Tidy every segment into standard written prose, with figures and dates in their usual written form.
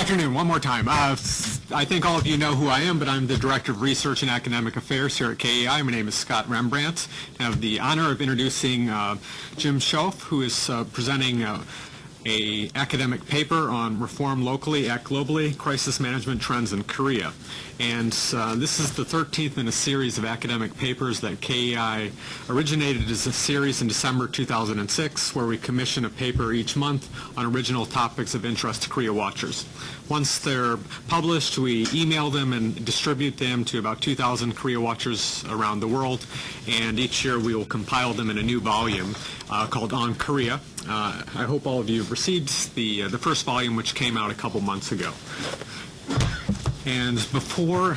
afternoon, one more time. I think all of you know who I am, but I'm the Director of Research and Academic Affairs here at KEI. My name is Scott Rembrandt. I have the honor of introducing Jim Schoff, who is presenting a academic paper on Reform Locally, Act Globally, Crisis Management Trends in Korea. And this is the 13th in a series of academic papers that KEI originated as a series in December 2006, where we commission a paper each month on original topics of interest to Korea watchers. Once they're published, we email them and distribute them to about 2,000 Korea watchers around the world, and each year we will compile them in a new volume called On Korea. I hope all of you have received the first volume, which came out a couple months ago. And before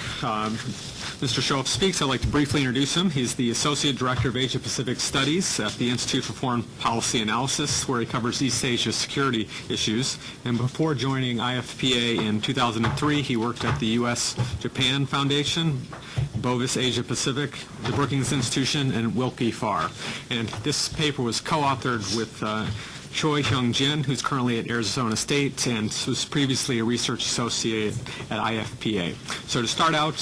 Mr. Schoff speaks, I'd like to briefly introduce him. He's the Associate Director of Asia Pacific Studies at the Institute for Foreign Policy Analysis, where he covers East Asia security issues. And before joining IFPA in 2003, he worked at the U.S.-Japan Foundation, Bovis Asia Pacific, the Brookings Institution, and Wilkie Farr. And this paper was co-authored with Choi Hyung-jin, who's currently at Arizona State and was previously a research associate at IFPA. So to start out,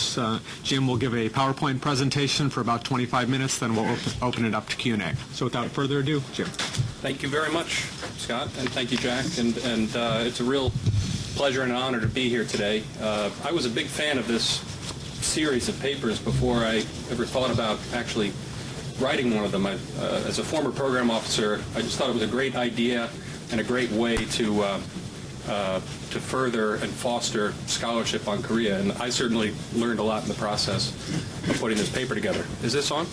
Jim will give a PowerPoint presentation for about 25 minutes, then we'll open it up to Q&A. So without further ado, Jim. Thank you very much, Scott, and thank you, Jack. And it's a real pleasure and honor to be here today. I was a big fan of this series of papers before I ever thought about actually writing one of them. As a former program officer, I just thought it was a great idea and a great way to further and foster scholarship on Korea, and I certainly learned a lot in the process of putting this paper together. Is this on?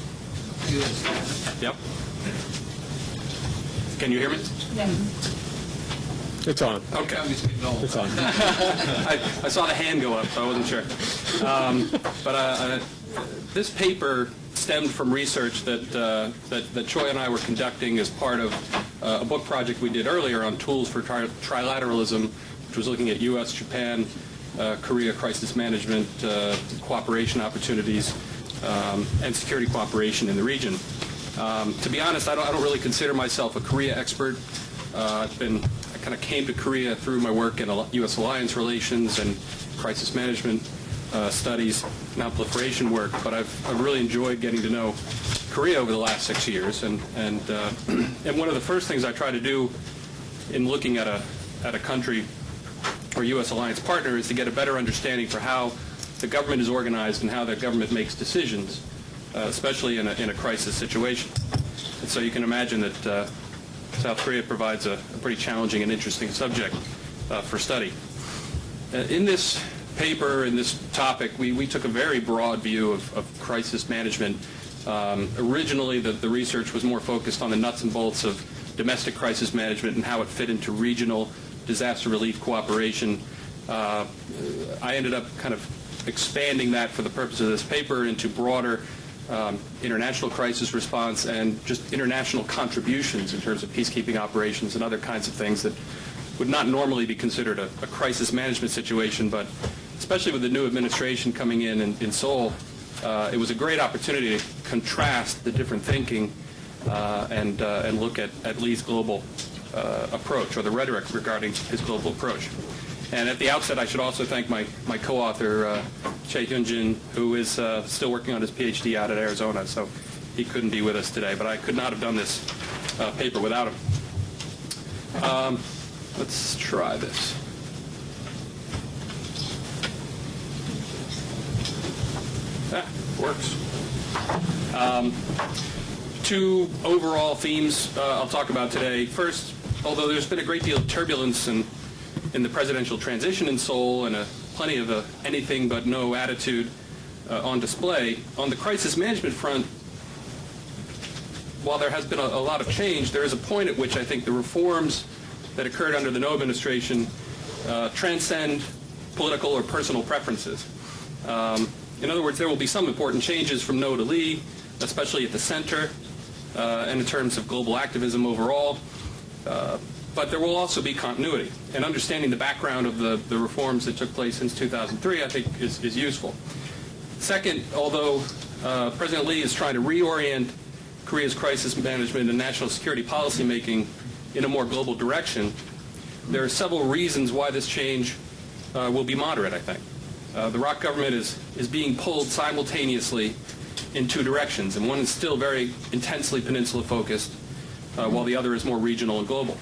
Yes. Yep. Can you hear me? Yeah. It's on. Okay. It's on. I saw the hand go up, so I wasn't sure. But this paper stemmed from research that Choi and I were conducting as part of a book project we did earlier on tools for trilateralism, which was looking at U.S., Japan, Korea crisis management, cooperation opportunities, and security cooperation in the region. To be honest, I don't really consider myself a Korea expert. I kind of came to Korea through my work in U.S. alliance relations and crisis management studies, non-proliferation work, but I've really enjoyed getting to know Korea over the last 6 years, and one of the first things I try to do in looking at a country or U.S. alliance partner is to get a better understanding for how the government is organized and how the government makes decisions, especially in a crisis situation. And so you can imagine that South Korea provides a pretty challenging and interesting subject for study. In this paper, in this topic, we took a very broad view of crisis management. Originally, the research was more focused on the nuts and bolts of domestic crisis management and how it fit into regional disaster relief cooperation. I ended up kind of expanding that for the purpose of this paper into broader international crisis response and just international contributions in terms of peacekeeping operations and other kinds of things that would not normally be considered a crisis management situation, but especially with the new administration coming in Seoul, it was a great opportunity to contrast the different thinking and look at Lee's global approach, or the rhetoric regarding his global approach. And at the outset, I should also thank my co-author, Choi Hyun-jin, who is still working on his PhD out at Arizona, so he couldn't be with us today, but I could not have done this paper without him. Let's try this. Works. Two overall themes I'll talk about today. First, although there's been a great deal of turbulence in the presidential transition in Seoul and plenty of anything but no attitude on display, on the crisis management front, while there has been a lot of change, there is a point at which I think the reforms that occurred under the No administration transcend political or personal preferences. In other words, there will be some important changes from No to Lee, especially at the center, and in terms of global activism overall. But there will also be continuity. And understanding the background of the reforms that took place since 2003, I think, is useful. Second, although President Lee is trying to reorient Korea's crisis management and national security policy making in a more global direction, there are several reasons why this change will be moderate, I think. The ROC government is being pulled simultaneously in two directions, and one is still very intensely peninsula-focused, while the other is more regional and global.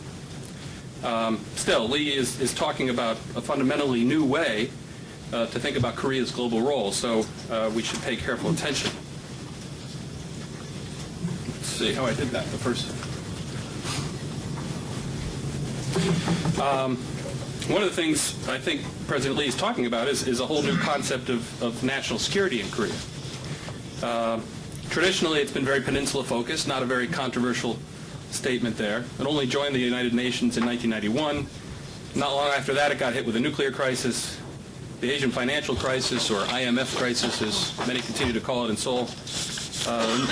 Still, Lee is talking about a fundamentally new way to think about Korea's global role, so we should pay careful attention. Let's see how I did that the first time. One of the things I think President Lee is talking about is a whole new concept of national security in Korea. Traditionally, it's been very peninsula-focused, not a very controversial statement there. It only joined the United Nations in 1991. Not long after that, it got hit with a nuclear crisis, the Asian financial crisis, or IMF crisis, as many continue to call it in Seoul,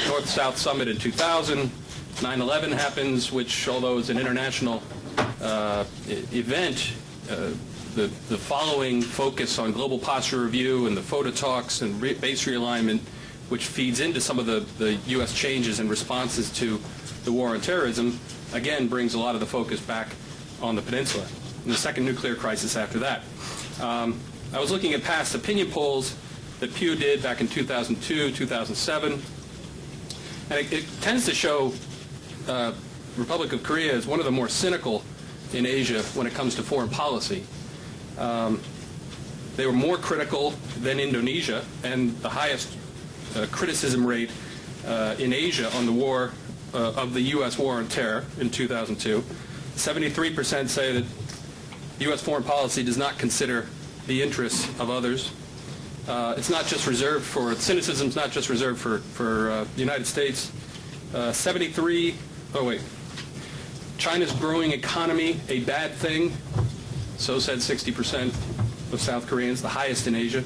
North-South Summit in 2000, 9/11 happens, which, although is an international event, the following focus on global posture review and the FOTA talks and base realignment, which feeds into some of the U.S. changes and responses to the war on terrorism, again brings a lot of the focus back on the peninsula. And the second nuclear crisis after that. I was looking at past opinion polls that Pew did back in 2002, 2007, and it tends to show Republic of Korea as one of the more cynical in Asia when it comes to foreign policy. They were more critical than Indonesia, and the highest criticism rate in Asia on the war of the U.S. war on terror in 2002. 73% say that U.S. foreign policy does not consider the interests of others. It's not just reserved for cynicism's not just reserved for the United States. China's growing economy a bad thing. So said 60% of South Koreans, the highest in Asia.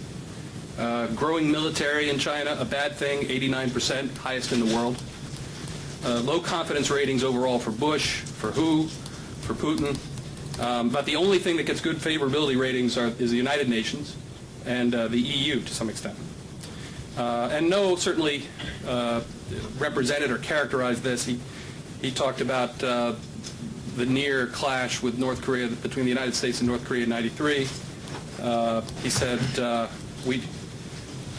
Growing military in China, a bad thing, 89%, highest in the world. Low confidence ratings overall for Bush, for Hu, for Putin. But the only thing that gets good favorability ratings is the United Nations and the EU to some extent. And No certainly represented or characterized this. He talked about the near clash with North Korea, between the United States and North Korea in '93. He said,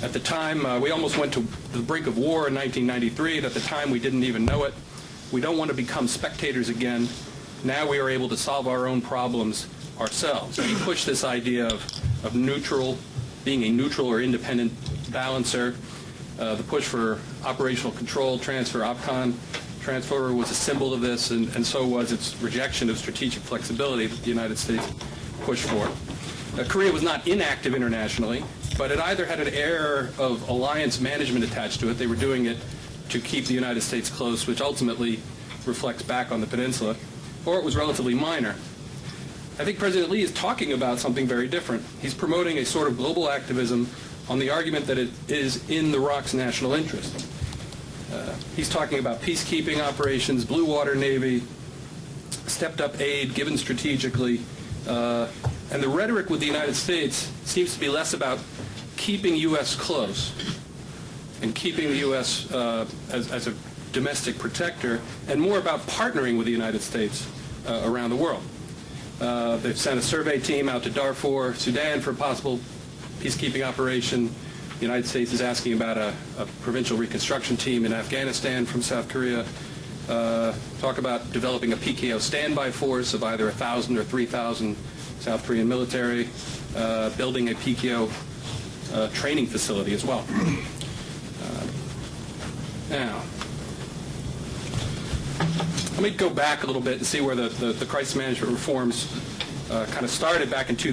at the time, we almost went to the brink of war in 1993, and at the time we didn't even know it. We don't want to become spectators again. Now we are able to solve our own problems ourselves. And he pushed this idea of neutral, being a neutral or independent balancer, the push for operational control, transfer, OPCON. Transfer was a symbol of this, and so was its rejection of strategic flexibility that the United States pushed for. Korea was not inactive internationally, but it either had an air of alliance management attached to it. They were doing it to keep the United States close, which ultimately reflects back on the peninsula, or it was relatively minor. I think President Lee is talking about something very different. He's promoting a sort of global activism on the argument that it is in the ROC's national interest. He's talking about peacekeeping operations, Blue Water Navy, stepped-up aid given strategically, and the rhetoric with the United States seems to be less about keeping U.S. close and keeping the U.S. As a domestic protector, and more about partnering with the United States around the world. They've sent a survey team out to Darfur, Sudan for a possible peacekeeping operation. The United States is asking about a provincial reconstruction team in Afghanistan from South Korea. Talk about developing a PKO standby force of either 1,000 or 3,000 South Korean military, building a PKO training facility as well. Now, let me go back a little bit and see where the crisis management reforms kind of started back in